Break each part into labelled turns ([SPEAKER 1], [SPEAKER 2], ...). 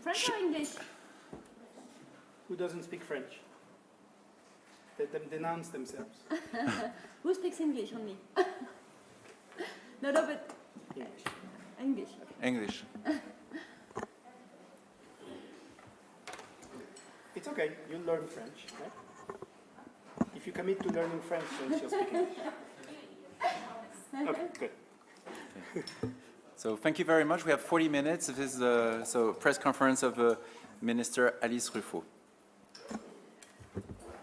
[SPEAKER 1] French or English?
[SPEAKER 2] Who doesn't speak French? Let them denounce themselves.
[SPEAKER 1] Who speaks English only? No, but
[SPEAKER 2] English.
[SPEAKER 1] English.
[SPEAKER 3] English.
[SPEAKER 2] It's okay, you'll learn French, right? If you commit to learning French, then you'll speak English. Okay, good.
[SPEAKER 3] So thank you very much. We have 40 minutes. This is the press conference of Minister Alice Rufo.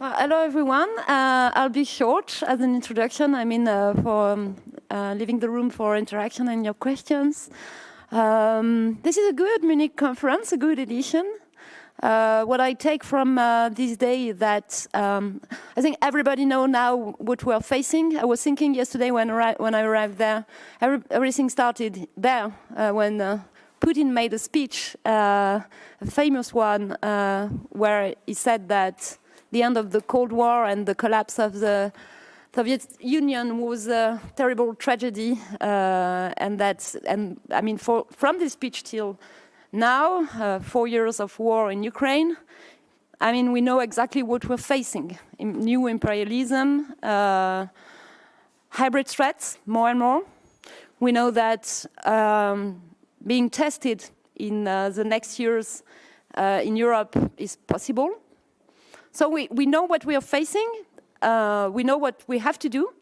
[SPEAKER 1] Hello, everyone. I'll be short as an introduction. I mean, for leaving the room for interaction and your questions. This is a good Munich conference, a good edition. What I take from this day is that I think everybody knows now what we're facing. I was thinking yesterday when I arrived there, everything started there when Putin made a speech, a famous one, where he said that the end of the Cold War and the collapse of the Soviet Union was a terrible tragedy, and I mean, from this speech till now, 4 years of war in Ukraine, I mean, we know exactly what we're facing. New imperialism, hybrid threats, more and more. We know that being tested in the next years in Europe is possible. So we know what we are facing. We know what we have to do.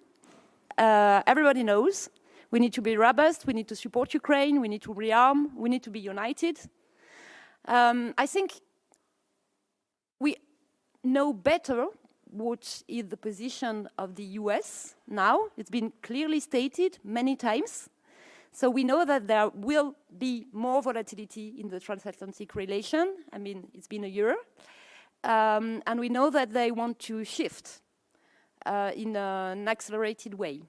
[SPEAKER 1] Everybody knows. We need to be robust. We need to support Ukraine. We need to rearm. We need to be united. I think we know better what is the position of the US now. It's been clearly stated many times. So we know that there will be more volatility in the transatlantic relation. I mean, it's been a year. And we know that they want to shift in an accelerated way.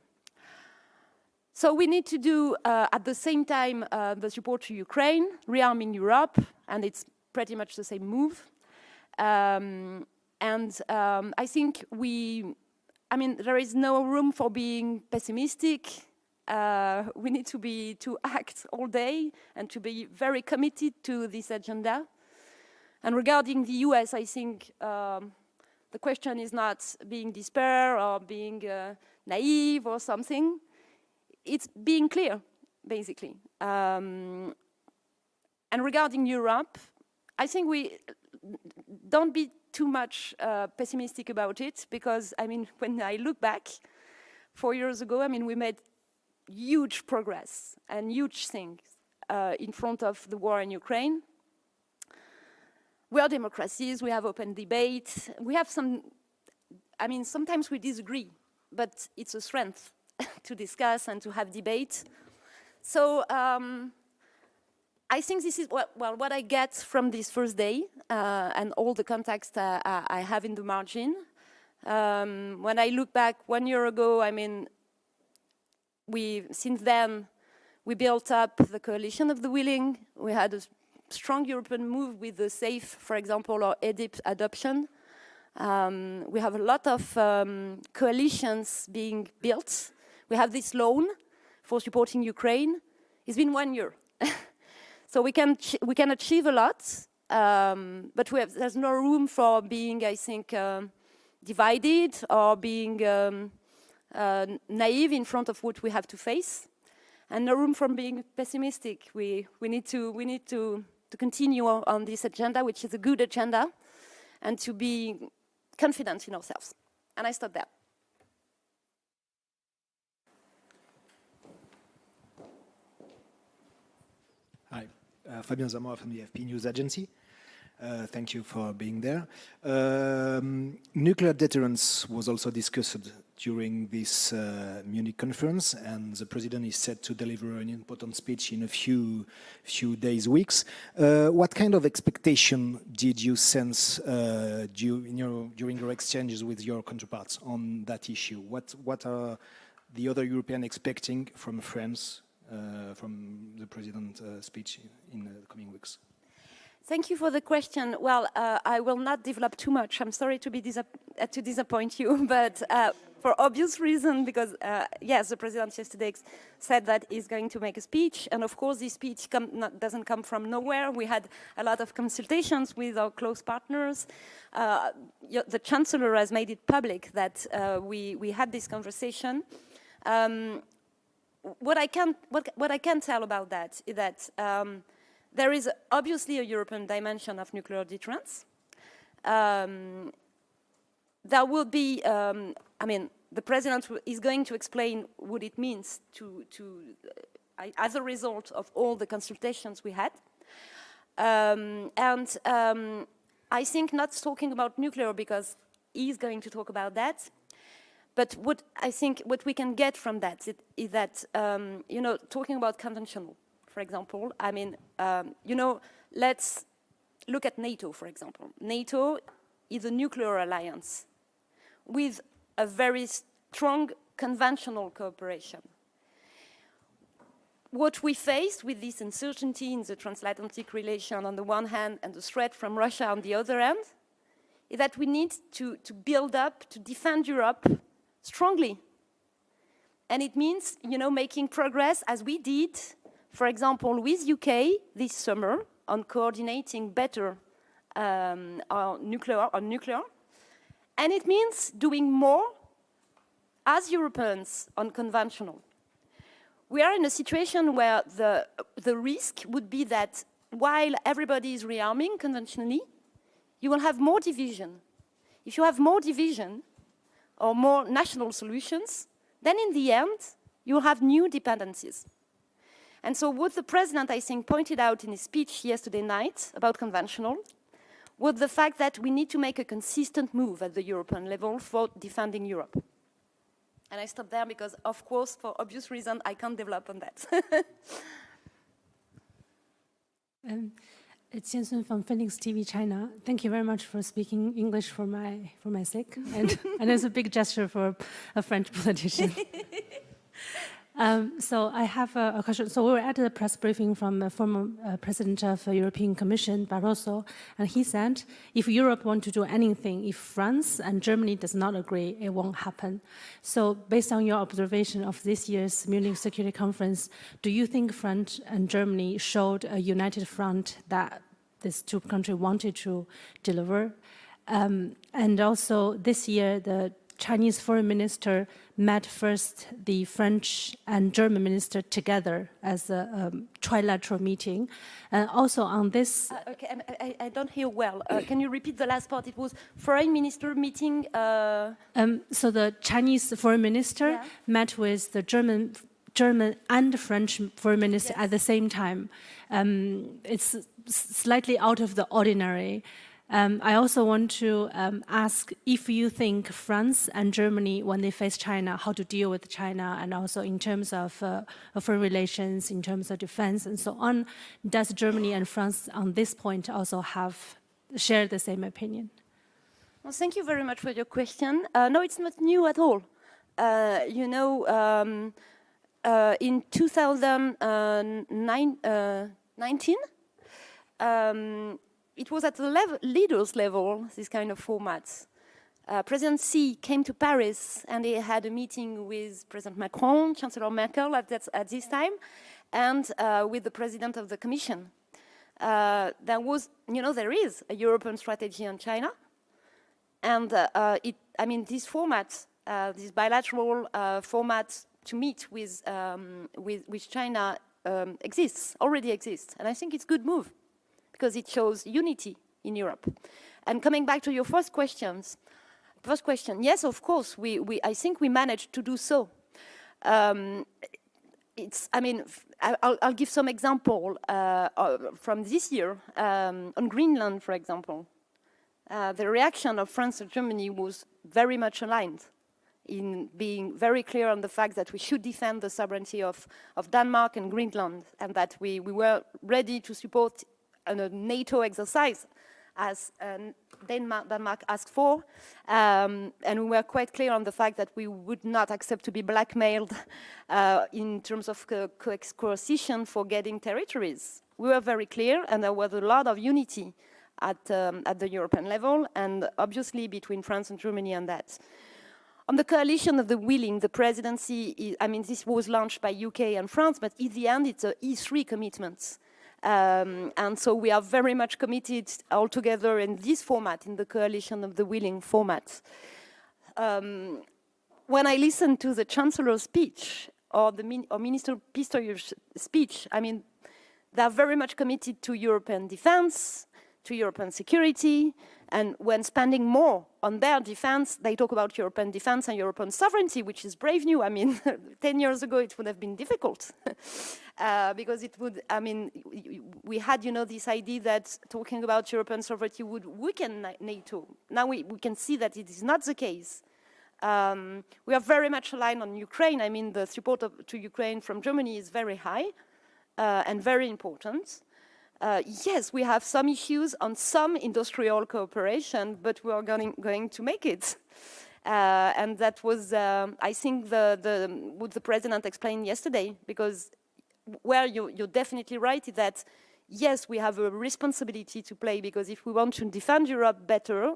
[SPEAKER 1] So we need to do, at the same time, the support to Ukraine, rearming Europe, and it's pretty much the same move. I think there is no room for being pessimistic. We need to act all day and to be very committed to this agenda. And regarding the US, I think the question is not being despair or being naive or something. It's being clear, basically. And regarding Europe, I think we don't be too much pessimistic about it, because, I mean, when I look back 4 years ago, I mean, we made huge progress and huge things in front of the war in Ukraine. We are democracies, we have open debate, we have sometimes we disagree, but it's a strength to discuss and to have debate. So I think this is what I get from this first day and all the contacts I have in the margin. When I look back 1 year ago, I mean, since then, we built up the coalition of the willing. We had a strong European move with the SAFE, for example, or EDIP adoption. We have a lot of coalitions being built. We have this loan for supporting Ukraine. It's been 1 year. So we can achieve a lot, but there's no room for being, I think, divided or being naive in front of what we have to face, and no room for being pessimistic. We need to continue on this agenda, which is a good agenda, and to be confident in ourselves. And I stop there.
[SPEAKER 4] Hi, Fabien Zamora from the FP News Agency. Thank you for being there. Nuclear deterrence was also discussed during this Munich conference, and the president is set to deliver an important speech in a few days, weeks. What kind of expectation did you sense during your exchanges with your counterparts on that issue? What are the other Europeans expecting from France, from the president's speech in the coming weeks?
[SPEAKER 1] Thank you for the question. Well, I will not develop too much. I'm sorry to disappoint you, but for obvious reason, because yes, the president yesterday said that he's going to make a speech, and of course this speech doesn't come from nowhere. We had a lot of consultations with our close partners. The chancellor has made it public that we had this conversation. What I can tell about that is that there is obviously a European dimension of nuclear deterrence. There will be, I mean, the president is going to explain what it means as a result of all the consultations we had. I think not talking about nuclear because he's going to talk about that, but what I think what we can get from that is that, you know, talking about conventional, for example, I mean, you know, let's look at NATO, for example. NATO is a nuclear alliance with a very strong conventional cooperation. What we face with this uncertainty in the transatlantic relation on the one hand and the threat from Russia on the other hand is that we need to build up, to defend Europe strongly. And it means, you know, making progress as we did, for example, with UK this summer on coordinating better on nuclear. And it means doing more as Europeans on conventional. We are in a situation where the risk would be that while everybody is rearming conventionally, you will have more division. If you have more division or more national solutions, then in the end, you'll have new dependencies. And so what the president, I think, pointed out in his speech yesterday night about conventional was the fact that we need to make a consistent move at the European level for defending Europe. And I stop there because, of course, for obvious reasons, I can't develop on that.
[SPEAKER 5] It's Jensen from Phoenix TV China. Thank you very much for speaking English for my sake. And it's a big gesture for a French politician. So I have a question. So we were at a press briefing from the former president of the European Commission, Barroso, and he said, if Europe wants to do anything, if France and Germany does not agree, it won't happen. So based on your observation of this year's Munich Security Conference, do you think France and Germany showed a united front that these two countries wanted to deliver? And also this year, the Chinese foreign minister met first the French and German minister together as a trilateral meeting. Also on this...
[SPEAKER 1] okay, I don't hear well. Can you repeat the last part? It was foreign minister meeting...
[SPEAKER 5] So the Chinese foreign minister met with the German and French foreign minister at the same time. It's slightly out of the ordinary. I also want to ask if you think France and Germany, when they face China, how to deal with China, and also in terms of foreign relations, in terms of defense, and so on, does Germany and France on this point also share the same opinion?
[SPEAKER 1] Well, thank you very much for your question. No, it's not new at all. You know, in 2019, it was at the leaders level, this kind of format. President Xi came to Paris and he had a meeting with President Macron, Chancellor Merkel at this time, and with the President of the Commission. There was, you know, there is a European strategy on China. And I mean, this format, this bilateral format to meet with China already exists. And I think it's a good move, because it shows unity in Europe. And coming back to your first question, yes, of course, I think we managed to do so. I mean, I'll give some example from this year. On Greenland, for example, the reaction of France and Germany was very much aligned in being very clear on the fact that we should defend the sovereignty of Denmark and Greenland, and that we were ready to support a NATO exercise as Denmark asked for, and we were quite clear on the fact that we would not accept to be blackmailed in terms of coercion for getting territories. We were very clear, and there was a lot of unity at the European level, and obviously between France and Germany on that. On the coalition of the willing, the presidency, I mean, this was launched by UK and France, but in the end, it's a E3 commitment. And so we are very much committed all together in this format, in the coalition of the willing format. When I listen to the Chancellor's speech or Minister Pistorius's speech, I mean, they are very much committed to European defense, to European security, and when spending more on their defense, they talk about European defense and European sovereignty, which is brave new. I mean, 10 years ago, it would have been difficult because it would, I mean, we had, you know, this idea that talking about European sovereignty would weaken NATO. Now we can see that it is not the case. We are very much aligned on Ukraine. I mean, the support to Ukraine from Germany is very high and very important. Yes, we have some issues on some industrial cooperation, but we are going to make it. And that was, I think, what the president explained yesterday, because where you're definitely right is that, yes, we have a responsibility to play, because if we want to defend Europe better,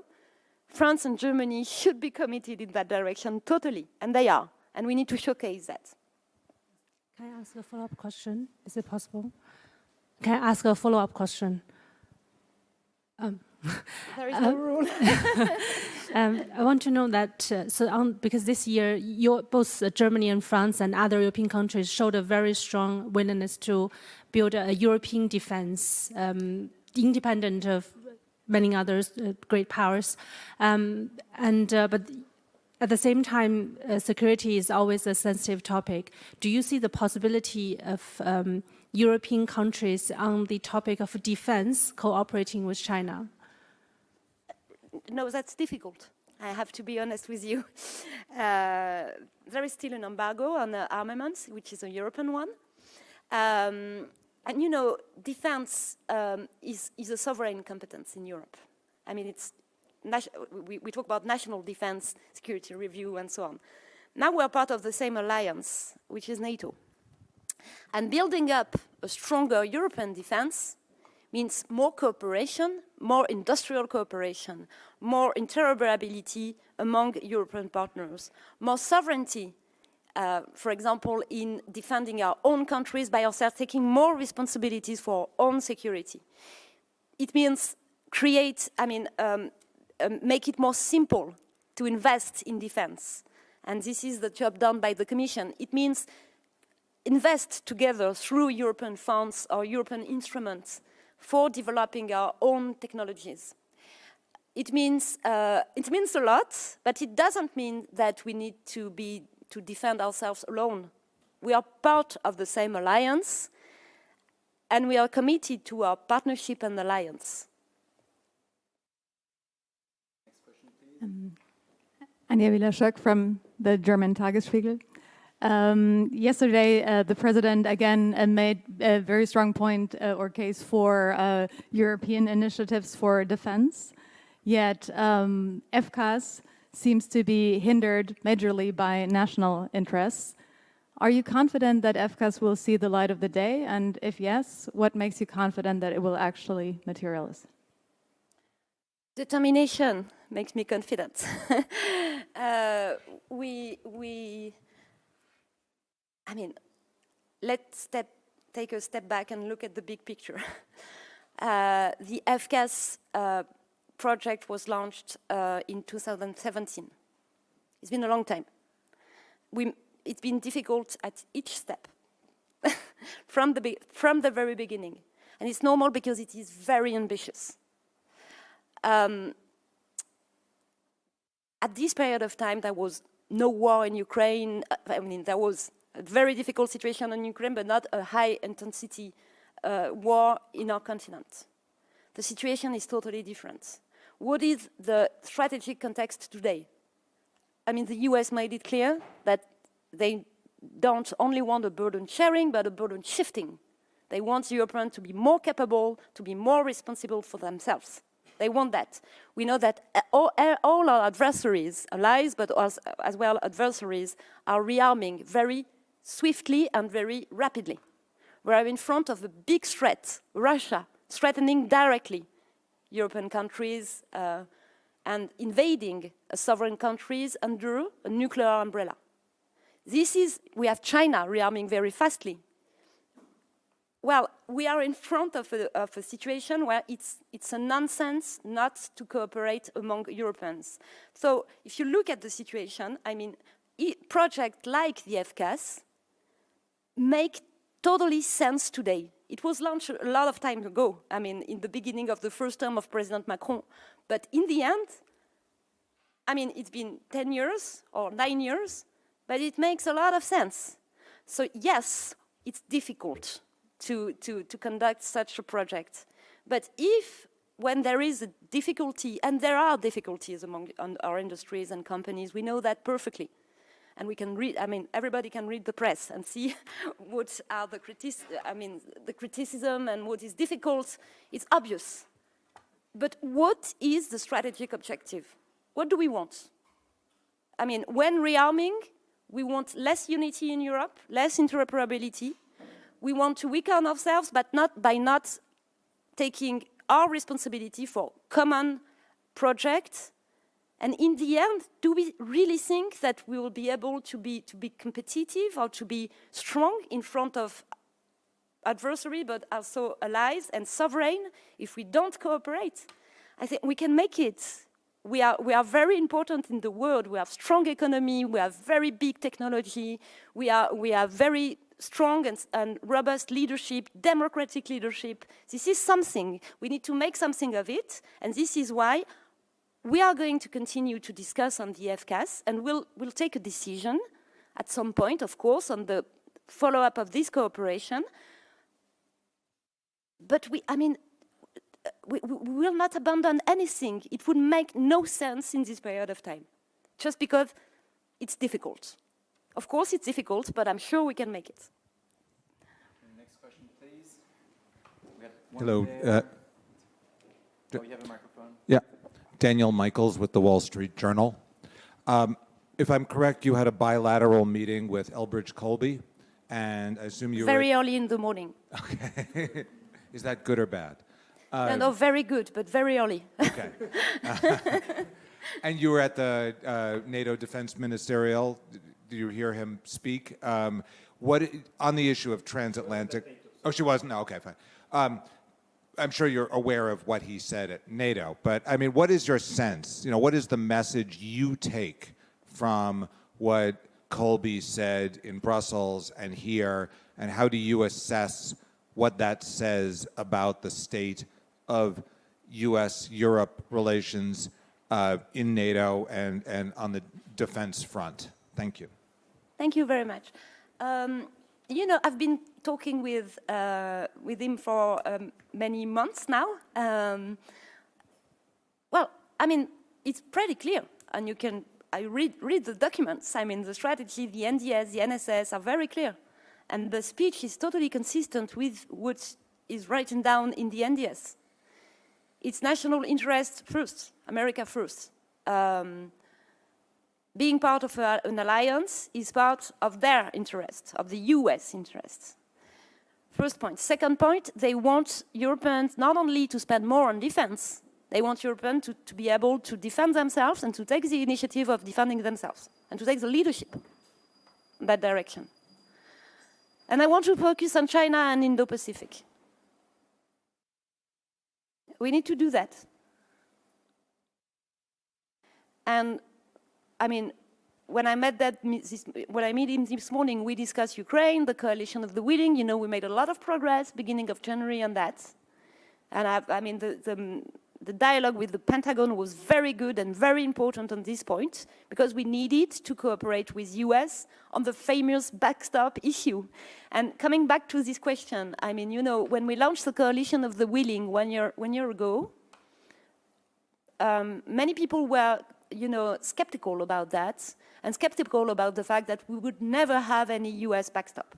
[SPEAKER 1] France and Germany should be committed in that direction totally, and they are, and we need to showcase that.
[SPEAKER 5] Can I ask a follow-up question? Is it possible? Can I ask a follow-up question?
[SPEAKER 1] There is no rule.
[SPEAKER 5] I want to know that, because this year, both Germany and France and other European countries showed a very strong willingness to build a European defense, independent of many others, great powers. But at the same time, security is always a sensitive topic. Do you see the possibility of European countries on the topic of defense cooperating with China?
[SPEAKER 1] No, that's difficult. I have to be honest with you. There is still an embargo on armaments, which is a European one. And you know, defense is a sovereign competence in Europe. I mean, we talk about national defense, security review, and so on. Now we're part of the same alliance, which is NATO. And building up a stronger European defense means more cooperation, more industrial cooperation, more interoperability among European partners, more sovereignty, for example, in defending our own countries by ourselves, taking more responsibilities for our own security. It means make it more simple to invest in defense. And this is the job done by the Commission. It means invest together through European funds or European instruments for developing our own technologies. It means a lot, but it doesn't mean that we need to defend ourselves alone. We are part of the same alliance, and we are committed to our partnership and alliance.
[SPEAKER 3] Next question, please.
[SPEAKER 6] Anja Wieler-Schöck from the German Tagesspiegel. Yesterday, the president again made a very strong point or case for European initiatives for defense. Yet FCAS seems to be hindered majorly by national interests. Are you confident that FCAS will see the light of the day? And if yes, what makes you confident that it will actually materialize?
[SPEAKER 1] Determination makes me confident. Let's take a step back and look at the big picture. The FCAS project was launched in 2017. It's been a long time. It's been difficult at each step from the very beginning. And it's normal because it is very ambitious. At this period of time, there was no war in Ukraine. There was a very difficult situation in Ukraine, but not a high-intensity war in our continent. The situation is totally different. What is the strategic context today? I mean, the US made it clear that they don't only want a burden sharing, but a burden shifting. They want Europeans to be more capable, to be more responsible for themselves. They want that. We know that all our adversaries, allies, but as well adversaries, are rearming very swiftly and very rapidly. We are in front of a big threat, Russia, threatening directly European countries, and invading sovereign countries under a nuclear umbrella. We have China rearming very fastly. Well, we are in front of a situation where it's a nonsense not to cooperate among Europeans. So if you look at the situation, I mean, projects like the FCAS make totally sense today. It was launched a lot of time ago, I mean, in the beginning of the first term of President Macron. But in the end, I mean, it's been 10 years or 9 years, but it makes a lot of sense. So yes, it's difficult to conduct such a project. But when there is a difficulty, and there are difficulties among our industries and companies, we know that perfectly. And we can read, I mean, everybody can read the press and see what are the criticism and what is difficult. It's obvious. But what is the strategic objective? What do we want? I mean, when rearming, we want less unity in Europe, less interoperability. We want to weaken ourselves, but not by not taking our responsibility for common projects. And in the end, do we really think that we will be able to be competitive or to be strong in front of adversary, but also allies and sovereign if we don't cooperate? I think we can make it. We are very important in the world. We have strong economy. We have very big technology. We are very strong and robust leadership, democratic leadership. This is something. We need to make something of it, and this is why we are going to continue to discuss on the FCAS, and we'll take a decision at some point, of course, on the follow-up of this cooperation. But we will not abandon anything. It would make no sense in this period of time, just because it's difficult. Of course, it's difficult, but I'm sure we can make it.
[SPEAKER 3] Next question, please.
[SPEAKER 7] Hello.
[SPEAKER 3] You have a microphone?
[SPEAKER 7] Yeah. Daniel Michaels with the Wall Street Journal. If I'm correct, you had a bilateral meeting with Elbridge Colby, and I assume you
[SPEAKER 1] very early in the morning.
[SPEAKER 7] Okay. Is that good or bad?
[SPEAKER 1] No, very good, but very early.
[SPEAKER 7] Okay. And you were at the NATO Defense Ministerial. Did you hear him speak? What on the issue of transatlantic? Oh, she wasn't. No, okay, fine. I'm sure you're aware of what he said at NATO, but I mean, what is your sense? You know, what is the message you take from what Colby said in Brussels and here, and how do you assess what that says about the state of U.S.-Europe relations in NATO and on the defense front? Thank you.
[SPEAKER 1] Thank you very much. You know, I've been talking with him for many months now. Well, I mean, it's pretty clear, and I read the documents. I mean, the strategy, the NDS, the NSS are very clear, and the speech is totally consistent with what is written down in the NDS. It's national interest first, America first. Being part of an alliance is part of their interest, of the US interests. First point. Second point, they want Europeans not only to spend more on defense, they want Europeans to be able to defend themselves and to take the initiative of defending themselves and to take the leadership in that direction. And I want to focus on China and Indo-Pacific. We need to do that. And I mean, when I met him this morning, we discussed Ukraine, the coalition of the willing. You know, we made a lot of progress beginning of January on that. And I mean, the dialogue with the Pentagon was very good and very important on this point, because we needed to cooperate with US on the famous backstop issue. And coming back to this question, I mean, you know, when we launched the coalition of the willing one year ago, many people were, you know, skeptical about that, and skeptical about the fact that we would never have any US backstop.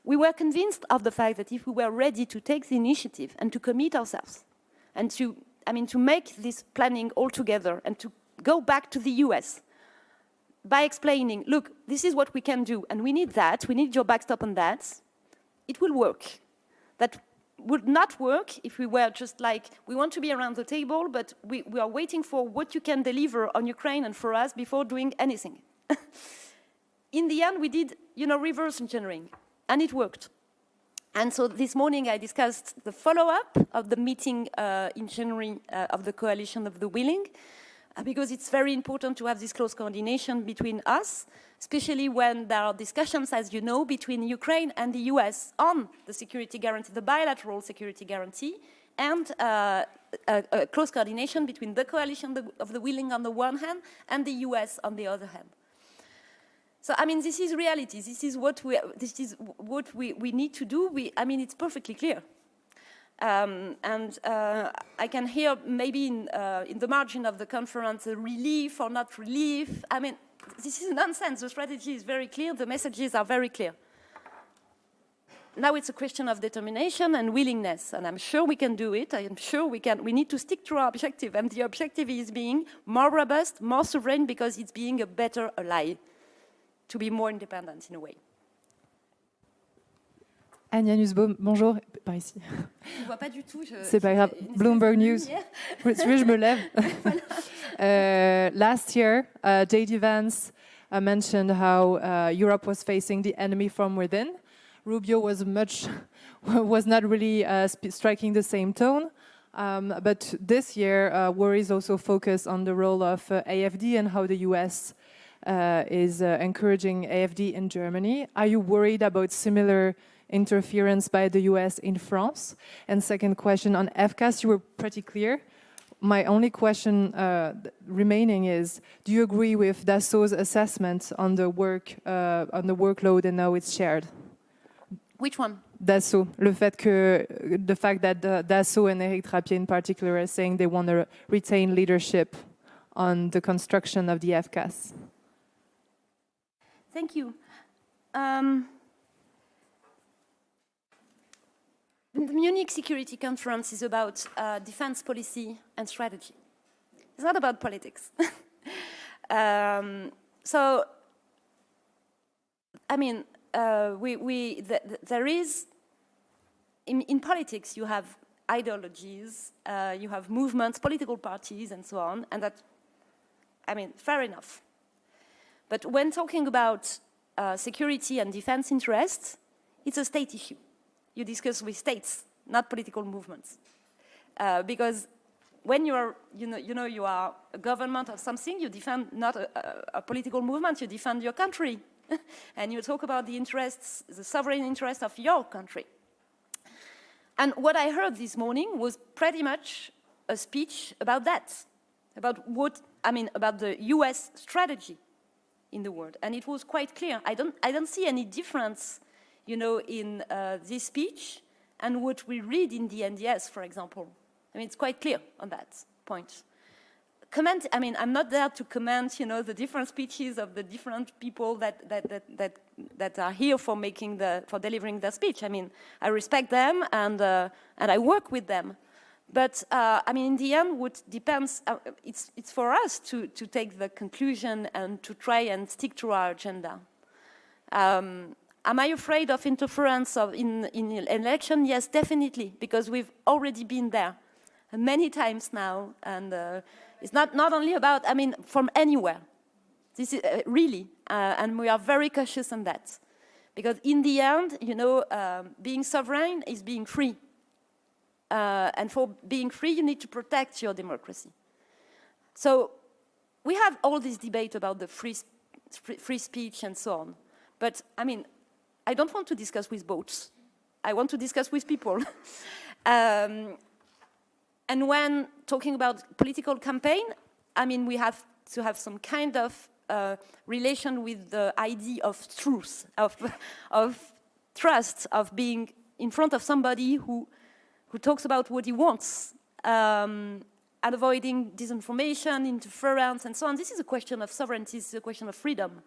[SPEAKER 1] We were convinced of the fact that if we were ready to take the initiative and to commit ourselves, and to make this planning all together, and to go back to the US by explaining, look, this is what we can do, and we need that, we need your backstop on that, it will work. That would not work if we were just like, we want to be around the table, but we are waiting for what you can deliver on Ukraine and for us before doing anything. In the end, we did, reverse engineering, and it worked. And so this morning I discussed the follow-up of the meeting in January of the Coalition of the Willing, because it's very important to have this close coordination between us, especially when there are discussions, as you know, between Ukraine and the US on the security guarantee, the bilateral security guarantee, and a close coordination between the Coalition of the Willing on the one hand and the US on the other hand. So, I mean, this is reality. This is what we need to do. It's perfectly clear. I can hear maybe in the margin of the conference relief or not relief. I mean, this is nonsense. The strategy is very clear. The messages are very clear. Now it's a question of determination and willingness, and I'm sure we can do it. I am sure we can. We need to stick to our objective, and the objective is being more robust, more sovereign, because it's being a better ally, to be more independent in a way.
[SPEAKER 8] Anne Janusbaum, bonjour, par ici.
[SPEAKER 1] Je ne vois pas du tout.
[SPEAKER 8] C'est pas grave. Bloomberg News. Je me lève. Last year, J.D. Vance mentioned how Europe was facing the enemy from within. Rubio was not really striking the same tone. But this year, worries also focus on the role of AfD and how the US is encouraging AfD in Germany. Are you worried about similar interference by the US in France? And second question, on FCAS, you were pretty clear. My only question remaining is, do you agree with Dassault's assessment on the workload and how it's shared?
[SPEAKER 1] Which one?
[SPEAKER 8] Dassault. The fact that Dassault and Eric Trappier in particular are saying they want to retain leadership on the construction of the FCAS.
[SPEAKER 1] Thank you. The Munich Security Conference is about defense policy and strategy. It's not about politics. So, I mean, there is, in politics, you have ideologies, you have movements, political parties, and so on, and that, I mean, fair enough. But when talking about security and defense interests, it's a state issue. You discuss with states, not political movements. Because when you are, you are a government of something, you defend not a political movement, you defend your country. And you talk about the interests, the sovereign interests of your country. And what I heard this morning was pretty much a speech about that, about about the US strategy in the world. And it was quite clear. I don't see any difference, in this speech and what we read in the NDS, for example. I mean, it's quite clear on that point. I'm not there to comment, the different speeches of the different people that are here for delivering their speech. I mean, I respect them and I work with them. But in the end, what depends, it's for us to take the conclusion and to try and stick to our agenda. Am I afraid of interference in an election? Yes, definitely, because we've already been there many times now, and it's not only about, from anywhere. This is really, and we are very cautious on that, because in the end, being sovereign is being free, and for being free, you need to protect your democracy. So we have all this debate about the free speech and so on, but I don't want to discuss with boats. I want to discuss with people. And when talking about political campaign, we have to have some kind of relation with the idea of truth, of trust, of being in front of somebody who talks about what he wants, and avoiding disinformation, interference, and so on. This is a question of sovereignty, this is a question of freedom.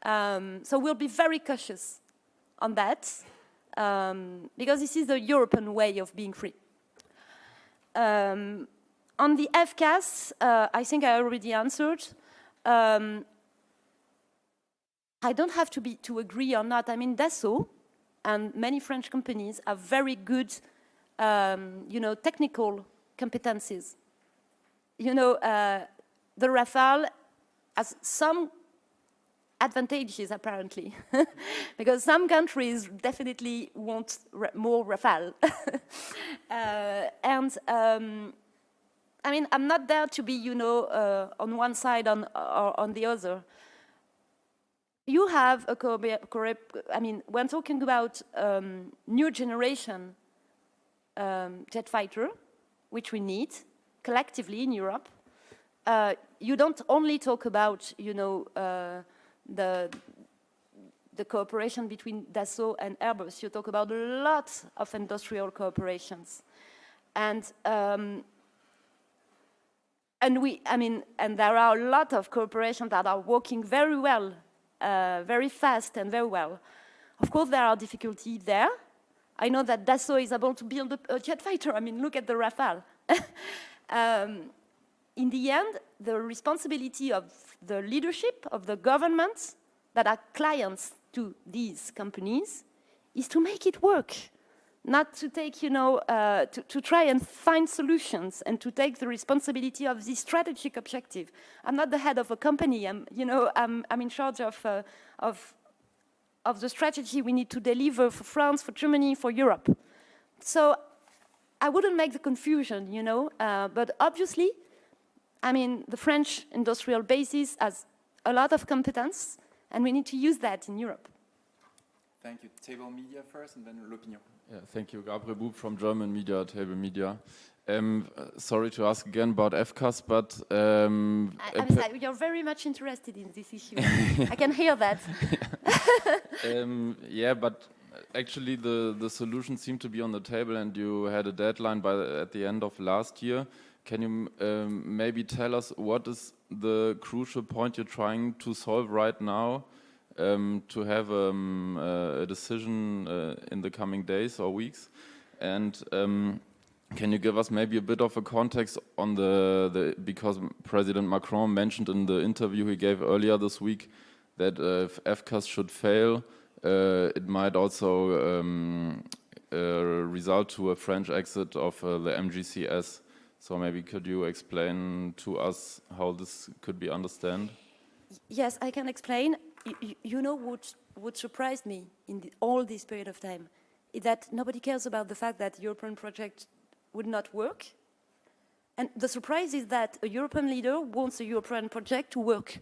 [SPEAKER 1] So we'll be very cautious on that, because this is the European way of being free. On the FCAS, I think I already answered. I don't have to agree or not. Dassault and many French companies have very good technical competencies. The Rafale has some advantages, apparently, because some countries definitely want more Rafale. I'm not there to be, on one side or on the other. You have when talking about new generation jet fighter, which we need collectively in Europe, you don't only talk about, the cooperation between Dassault and Airbus. You talk about a lot of industrial cooperations, and there are a lot of corporations that are working very well, very fast and very well. Of course, there are difficulties there. I know that Dassault is able to build a jet fighter. Look at the Rafale. In the end, the responsibility of the leadership of the governments that are clients to these companies is to make it work, not to take, to try and find solutions and to take the responsibility of this strategic objective. I'm not the head of a company. I'm in charge of the strategy we need to deliver for France, for Germany, for Europe. So I wouldn't make the confusion, but obviously, the French industrial basis has a lot of competence, and we need to use that in Europe.
[SPEAKER 3] Thank you. Table Media first, and then L'Opinion.
[SPEAKER 9] Yeah, thank you. Gabriel Bub from German media, Table Media. Sorry to ask again about FCAS, but...
[SPEAKER 1] I'm sorry, you're very much interested in this issue. I can hear that.
[SPEAKER 9] Yeah, but actually the solution seemed to be on the table, and you had a deadline at the end of last year. Can you maybe tell us what is the crucial point you're trying to solve right now to have a decision in the coming days or weeks? And can you give us maybe a bit of a context on because President Macron mentioned in the interview he gave earlier this week that if FCAS should fail, it might also result to a French exit of the MGCS. So maybe could you explain to us how this could be understood?
[SPEAKER 1] Yes, I can explain. What surprised me in all this period of time is that nobody cares about the fact that the European project would not work. And the surprise is that a European leader wants a European project to work.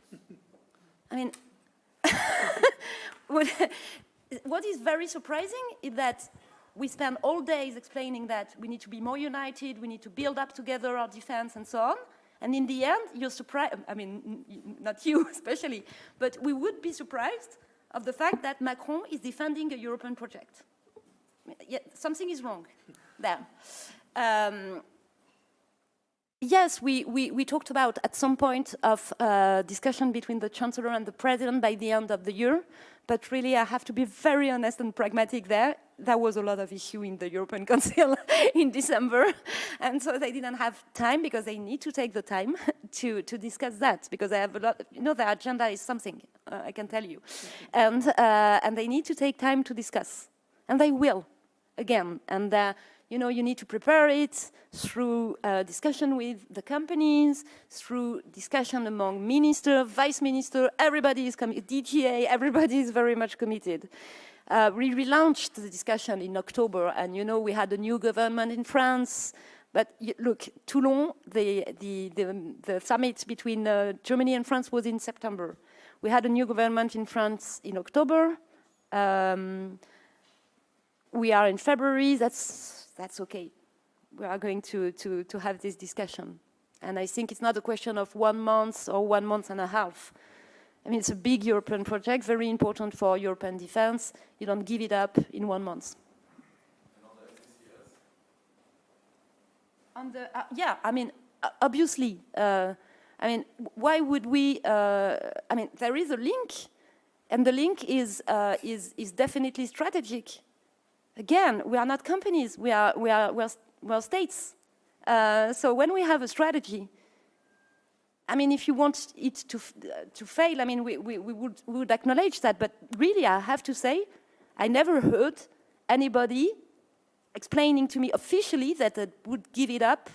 [SPEAKER 1] What is very surprising is that we spend all days explaining that we need to be more united, we need to build up together our defense and so on. And in the end, you're surprised, not you especially, but we would be surprised of the fact that Macron is defending a European project. Yeah, something is wrong there. Yes, we talked about at some point of discussion between the Chancellor and the President by the end of the year, but really I have to be very honest and pragmatic there. There was a lot of issue in the European Council in December, and so they didn't have time because they need to take the time to discuss that, because they have a lot, their agenda is something, I can tell you. And they need to take time to discuss, and they will, again, and you need to prepare it through discussion with the companies, through discussion among minister, vice minister, everybody is committed, DGA, everybody is very much committed. We relaunched the discussion in October, and we had a new government in France. But look, Toulon, the summit between Germany and France was in September. We had a new government in France in October. We are in February. That's okay. We are going to have this discussion. And I think it's not a question of 1 month or 1 month and a half. It's a big European project, very important for European defense. You don't give it up in 1 month. Obviously. Why would we? There is a link, and the link is definitely strategic. Again, we are not companies. We are states. So when we have a strategy, if you want it to fail, we would acknowledge that. But really, I have to say, I never heard anybody explaining to me officially that it would give it up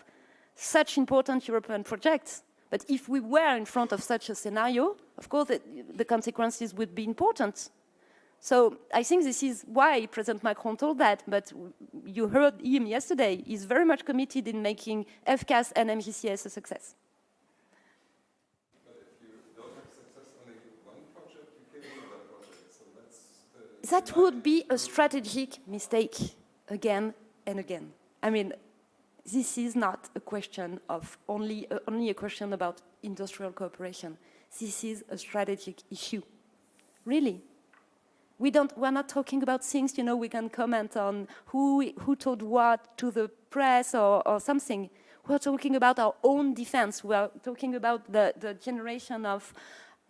[SPEAKER 1] such important European projects. But if we were in front of such a scenario, of course, the consequences would be important. So I think this is why President Macron told that, but you heard him yesterday. He's very much committed in making FCAS and MGCS a success.
[SPEAKER 7] But if you don't have success only with one project, you kill another project. So that's
[SPEAKER 1] That would be a strategic mistake again and again. I mean, this is not a question of only a question about industrial cooperation. This is a strategic issue, really. We're not talking about things, you know, we can comment on who told what to the press or something. We're talking about our own defense. We're talking about the generation of,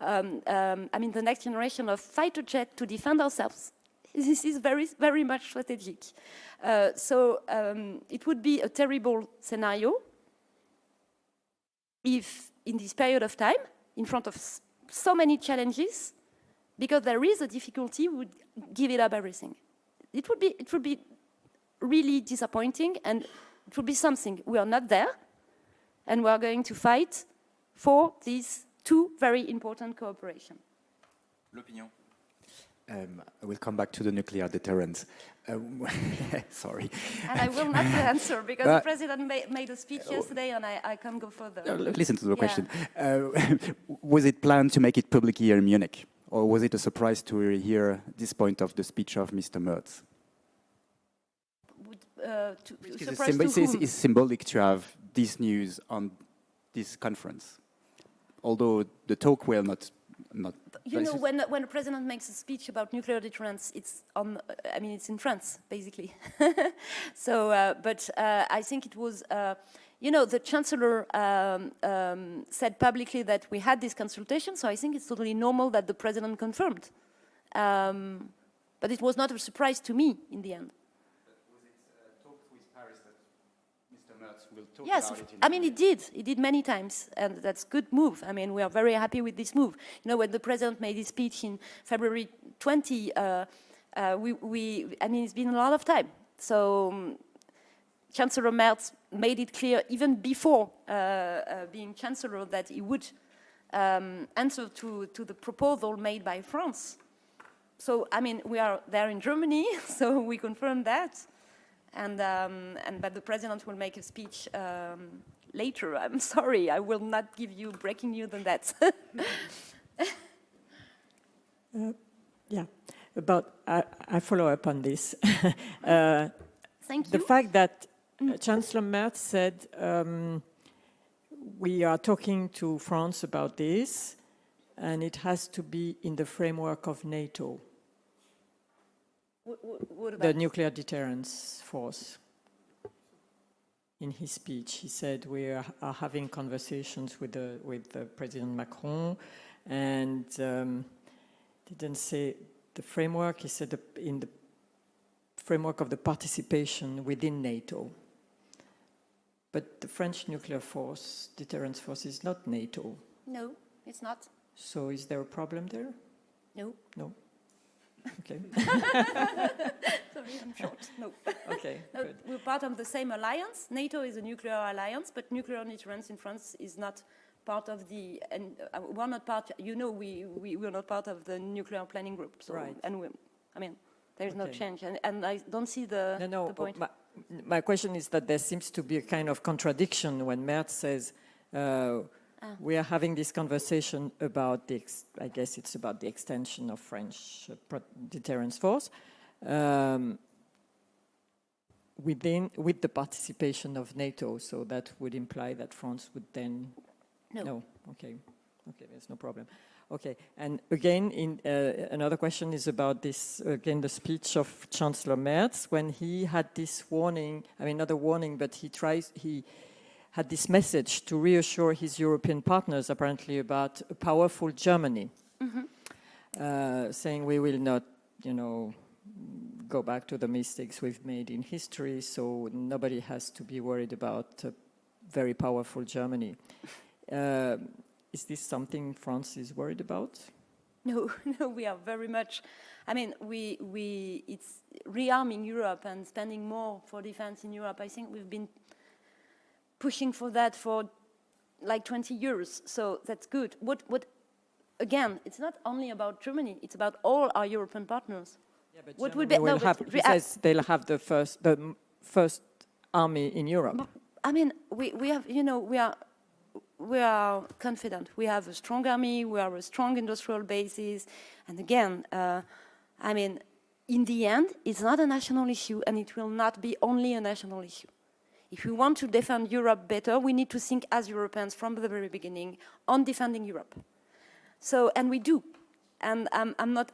[SPEAKER 1] the next generation of fighter jet to defend ourselves. This is very, very much strategic. It would be a terrible scenario if, in this period of time, in front of so many challenges, because there is a difficulty, would give it up everything. It would be really disappointing, and it would be something. We are not there, and we are going to fight for these two very important cooperation.
[SPEAKER 3] L'opinion.
[SPEAKER 10] I will come back to the nuclear deterrence. Sorry.
[SPEAKER 1] And I will not answer, because the President made a speech yesterday, and I can't go further.
[SPEAKER 10] Listen to the question. Was it planned to make it public here in Munich? Or was it a surprise to hear this point of the speech of Mr. Merz? It's symbolic to have this news on this conference, although the talk will not.
[SPEAKER 1] You know, when the president makes a speech about nuclear deterrence, it's it's in France, basically. But I think it was. The Chancellor said publicly that we had this consultation, so I think it's totally normal that the President confirmed. But it was not a surprise to me in the end.
[SPEAKER 10] But was it talked with Paris that Mr. Merz will talk about it?
[SPEAKER 1] Yes, he did. He did many times, and that's a good move. I mean, we are very happy with this move. You know, when the President made his speech in February 20, it's been a lot of time. So Chancellor Merz made it clear, even before being Chancellor, that he would answer to the proposal made by France. So, we are there in Germany, so we confirm that. But the President will make a speech later. I'm sorry, I will not give you breaking news on that.
[SPEAKER 11] I follow up on this.
[SPEAKER 1] Thank you.
[SPEAKER 11] The fact that Chancellor Merz said, we are talking to France about this, and it has to be in the framework of NATO,
[SPEAKER 1] what about
[SPEAKER 11] the nuclear deterrence force. In his speech, he said we are having conversations with President Macron, and didn't say the framework. He said in the framework of the participation within NATO. But the French nuclear force, deterrence force, is not NATO.
[SPEAKER 1] No, it's not.
[SPEAKER 11] So is there a problem there?
[SPEAKER 1] No.
[SPEAKER 11] No? Okay.
[SPEAKER 1] Sorry, I'm short. No.
[SPEAKER 11] Okay,
[SPEAKER 1] No,
[SPEAKER 11] good.
[SPEAKER 1] we're part of the same alliance. NATO is a nuclear alliance, but nuclear deterrence in France is not part of the, and we're not part, we're not part of the nuclear planning group. So,
[SPEAKER 11] Right.
[SPEAKER 1] And there's no
[SPEAKER 11] Okay.
[SPEAKER 1] change. And I don't see the point.
[SPEAKER 11] My question is that there seems to be a kind of contradiction when Merz says, we are having this conversation about I guess it's about the extension of French deterrence force, with the participation of NATO. So that would imply that France would then... No. Okay, there's no problem. Okay, and again, another question is about this, again, the speech of Chancellor Merz, when he had this warning, not a warning, but he had this message to reassure his European partners, apparently, about a powerful Germany, saying we will not, go back to the mistakes we've made in history, so nobody has to be worried about a very powerful Germany. Is this something France is worried about?
[SPEAKER 1] No, we are very much. rearming Europe and spending more for defense in Europe. I think we've been pushing for that for like 20 years, so that's good. Again, it's not only about Germany, it's about all our European partners.
[SPEAKER 11] Yeah, but
[SPEAKER 1] what
[SPEAKER 11] Germany
[SPEAKER 1] would be,
[SPEAKER 11] will have, he says they'll have the first army in Europe.
[SPEAKER 1] I mean, we have, you know, we are confident. We have a strong army, we have a strong industrial basis, and again, I mean, in the end, it's not a national issue, and it will not be only a national issue. If we want to defend Europe better, we need to think as Europeans from the very beginning on defending Europe. So, and we do. And I'm not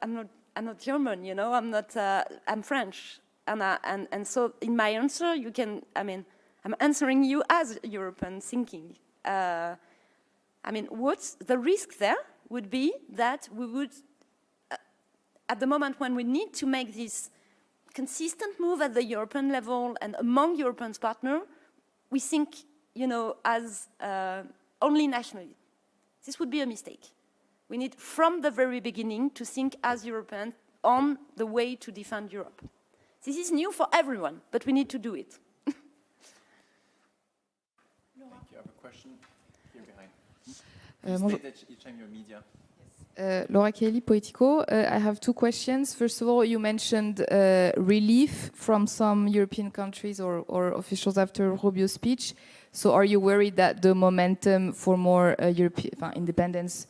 [SPEAKER 1] German, you know. I'm French, and so in my answer, you can. I mean, I'm answering you as European thinking. I mean, what's the risk there would be that we would, at the moment when we need to make this consistent move at the European level and among European partners, we think, you know, as only nationally. This would be a mistake. We need, from the very beginning, to think as Europeans on the way to defend Europe. This is new for everyone, but we need to do it.
[SPEAKER 3] Thank you. I have a question here behind. Please state that each time you're media.
[SPEAKER 12] Laura Kelly, Politico. I have two questions. First of all, you mentioned relief from some European countries or officials after Rubio's speech. So are you worried that the momentum for more European independence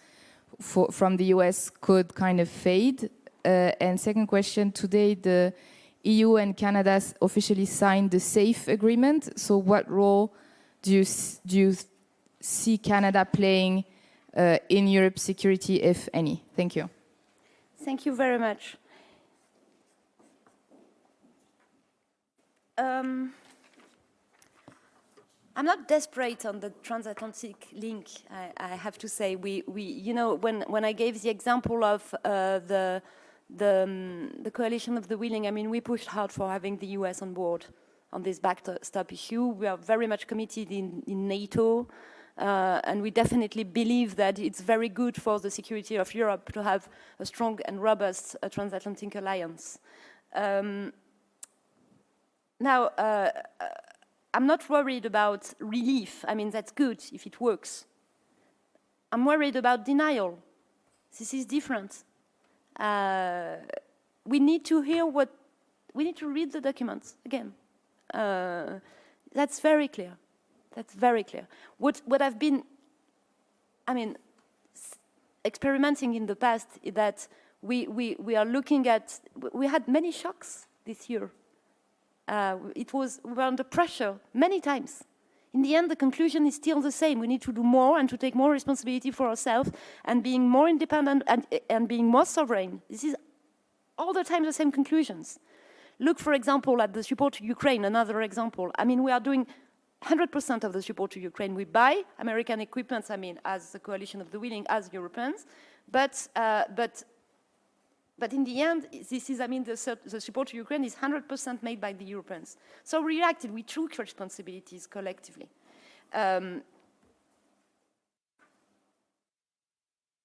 [SPEAKER 12] from the US could kind of fade? And second question, today the EU and Canada officially signed the SAFE agreement. So what role do you see Canada playing in Europe's security, if any? Thank you.
[SPEAKER 1] Thank you very much. I'm not desperate on the transatlantic link. I have to say, you know, when I gave the example of the coalition of the willing, I mean, we pushed hard for having the US on board on this backstop issue. We are very much committed in NATO. And we definitely believe that it's very good for the security of Europe to have a strong and robust transatlantic alliance. Now, I'm not worried about relief. I mean, that's good if it works. I'm worried about denial. This is different. We need to hear we need to read the documents again. That's very clear. That's very clear. What I've been, I mean, experimenting in the past is that we are looking at, we had many shocks this year. We were under pressure many times. In the end, the conclusion is still the same. We need to do more and to take more responsibility for ourselves and being more independent and being more sovereign. This is all the time the same conclusions. Look, for example, at the support to Ukraine, another example. I mean, we are doing 100% of the support to Ukraine. We buy American equipment, I mean, as the coalition of the willing, as Europeans. But in the end, this is, I mean, the support to Ukraine is 100% made by the Europeans. So we reacted, we took responsibilities collectively.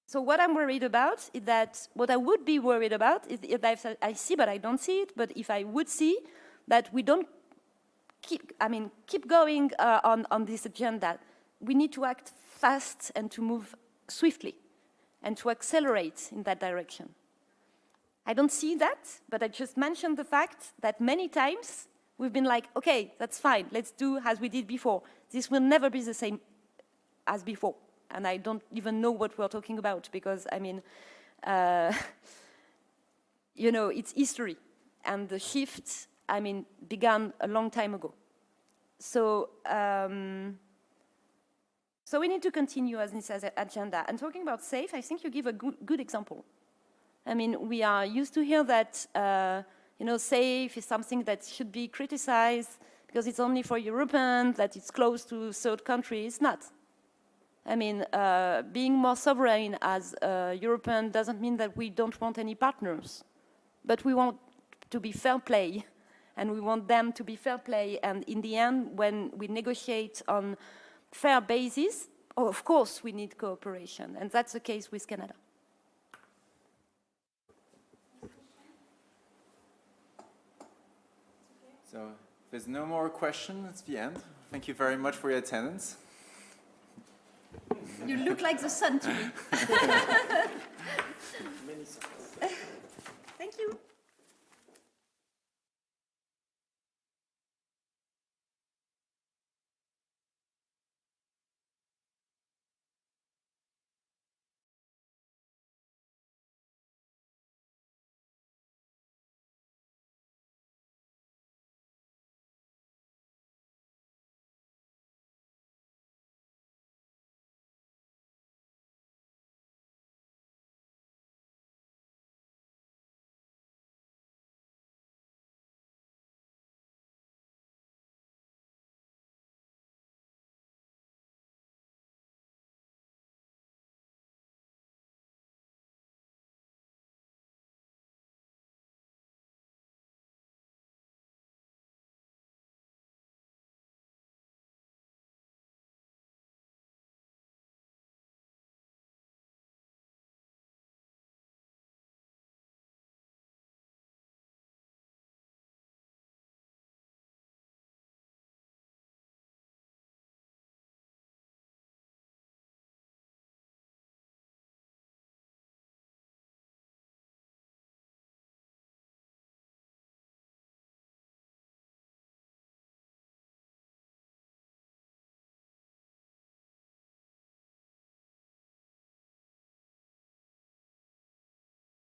[SPEAKER 1] So what I'm worried about is that, what I would be worried about is if I see, but I don't see it, but if I would see that we don't keep going on this agenda, we need to act fast and to move swiftly and to accelerate in that direction. I don't see that, but I just mentioned the fact that many times we've been like, okay, that's fine, let's do as we did before. This will never be the same as before. And I don't even know what we're talking about because, I mean, you know, it's history. And the shift, I mean, began a long time ago. So, so we need to continue as this agenda. And talking about SAFE, I think you give a good example. I mean, we are used to hear that, you know, SAFE is something that should be criticized because it's only for Europeans, that it's close to third countries. It's not. I mean, being more sovereign as European doesn't mean that we don't want any partners, but we want to be fair play, and we want them to be fair play. And in the end, when we negotiate on fair basis, of course we need cooperation, and that's the case with Canada.
[SPEAKER 3] So if there's no more questions, it's the end. Thank you very much for your attendance.
[SPEAKER 1] You look like the sun to me.
[SPEAKER 2] Many songs.